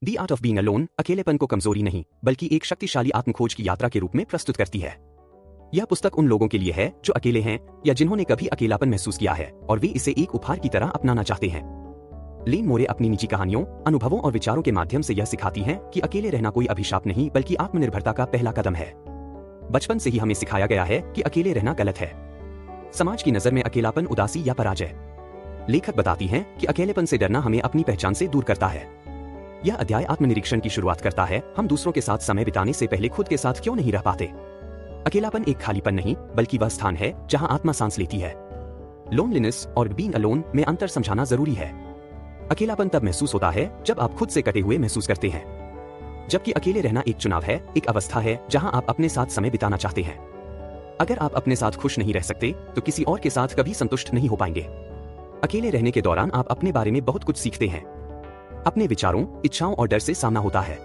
The art of being alone अकेलेपन को कमजोरी नहीं बल्कि एक शक्तिशाली आत्मखोज की यात्रा के रूप में प्रस्तुत करती है। यह पुस्तक उन लोगों के लिए है जो अकेले हैं या जिन्होंने कभी अकेलापन महसूस किया है और वे इसे एक उपहार की तरह अपनाना चाहते हैं। लेन मोरे अपनी निजी कहानियों, अनुभवों और विचारों के माध्यम से यह सिखाती हैं कि अकेले रहना कोई अभिशाप नहीं बल्कि आत्मनिर्भरता का पहला कदम है। बचपन से ही हमें सिखाया गया है कि अकेले रहना गलत है। समाज की नजर में अकेलापन उदासी या पराजय। लेखक बताती हैं कि अकेलेपन से डरना हमें अपनी पहचान से दूर करता है। यह अध्याय आत्मनिरीक्षण की शुरुआत करता है। हम दूसरों के साथ समय बिताने से पहले खुद के साथ क्यों नहीं रह पाते? अकेलापन एक खालीपन नहीं बल्कि वह स्थान है जहां आत्मा सांस लेती है। लोनलीनेस और बीइंग अलोन में अंतर समझाना जरूरी है। अकेलापन तब महसूस होता है जब आप खुद से कटे हुए महसूस करते हैं, जबकि अकेले रहना एक चुनाव है, एक अवस्था है जहां आप अपने साथ समय बिताना चाहते हैं। अगर आप अपने साथ खुश नहीं रह सकते तो किसी और के साथ कभी संतुष्ट नहीं हो पाएंगे। अकेले रहने के दौरान आप अपने बारे में बहुत कुछ सीखते हैं। अपने विचारों, इच्छाओं और डर से सामना होता है।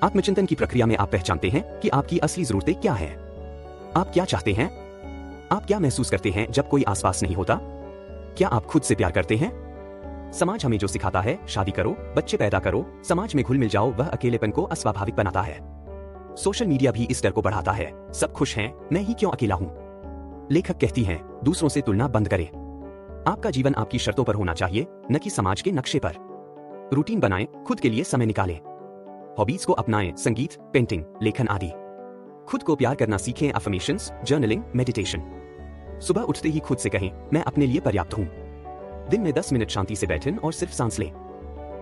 आत्मचिंतन की प्रक्रिया में आप पहचानते हैं कि आपकी असली जरूरतें क्या हैं। आप क्या चाहते हैं? आप क्या महसूस करते हैं जब कोई आसपास नहीं होता? क्या आप खुद से प्यार करते हैं? समाज हमें जो सिखाता है, शादी करो, बच्चे पैदा करो, समाज में घुल मिल जाओ, वह अकेलेपन को अस्वाभाविक बनाता है। सोशल मीडिया भी इस डर को बढ़ाता है। सब खुश हैं, मैं ही क्यों अकेला हूं? लेखक कहती हैं, दूसरों से तुलना बंद करें। आपका जीवन आपकी शर्तों पर होना चाहिए, न कि समाज के नक्शे पर। रूटीन बनाएं, खुद के लिए समय निकालें। हॉबीज को अपनाएं, संगीत, पेंटिंग, लेखन आदि। खुद को प्यार करना सीखें, अफर्मेशंस, जर्नलिंग, मेडिटेशन। सुबह उठते ही खुद से कहें, मैं अपने लिए पर्याप्त हूं। दिन में 10 मिनट शांति से बैठें और सिर्फ सांस लें।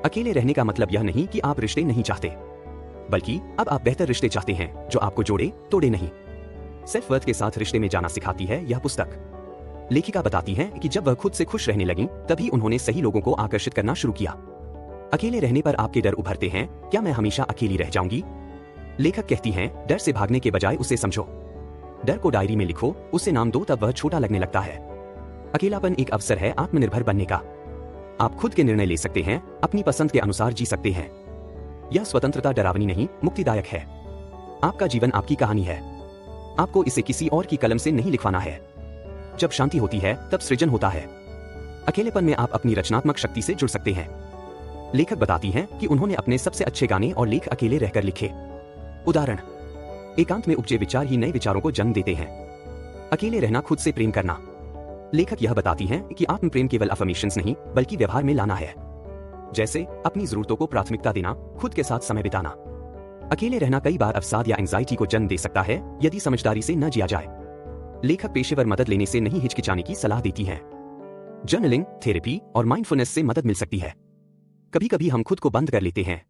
अकेले रहने का मतलब यह नहीं कि आप रिश्ते नहीं चाहते, बल्कि अब आप बेहतर रिश्ते चाहते हैं जो आपको जोड़े, तोड़े नहीं। सेल्फ वर्थ के साथ रिश्ते में जाना सिखाती है यह पुस्तक। लेखिका बताती हैं कि जब वह खुद से खुश रहने लगीं, तभी उन्होंने सही लोगों को आकर्षित करना शुरू किया। अकेले रहने पर आपके डर उभरते हैं, क्या मैं हमेशा अकेली रह जाऊंगी? लेखक कहती हैं, डर से भागने के बजाय उसे समझो। डर को डायरी में लिखो, उसे नाम दो, तब वह छोटा लगने लगता है। अकेलापन एक अवसर है आत्मनिर्भर बनने का। आप खुद के निर्णय ले सकते हैं, अपनी पसंद के अनुसार जी सकते हैं। यह स्वतंत्रता डरावनी नहीं, मुक्तिदायक है। आपका जीवन आपकी कहानी है। आपको इसे किसी और की कलम से नहीं लिखवाना है। जब शांति होती है तब सृजन होता है। अकेलेपन में आप अपनी रचनात्मक शक्ति से जुड़ सकते हैं। लेखक बताती हैं कि उन्होंने अपने सबसे अच्छे गाने और लेख अकेले रहकर लिखे। उदाहरण, एकांत में उपजे विचार ही नए विचारों को जन्म देते हैं। अकेले रहना, खुद से प्रेम करना। लेखक यह बताती हैं कि आत्म प्रेम केवल अफर्मेशंस नहीं बल्कि व्यवहार में लाना है, जैसे अपनी जरूरतों को प्राथमिकता देना, खुद के साथ समय बिताना। अकेले रहना कई बार अवसाद या एंजाइटी को जन्म दे सकता है यदि समझदारी से न जिया जाए। लेखक पेशेवर मदद लेने से नहीं हिचकिचाने की सलाह देती हैं। जर्नलिंग, थेरेपी और माइंडफुलनेस से मदद मिल सकती है। कभी कभी हम खुद को बंद कर लेते हैं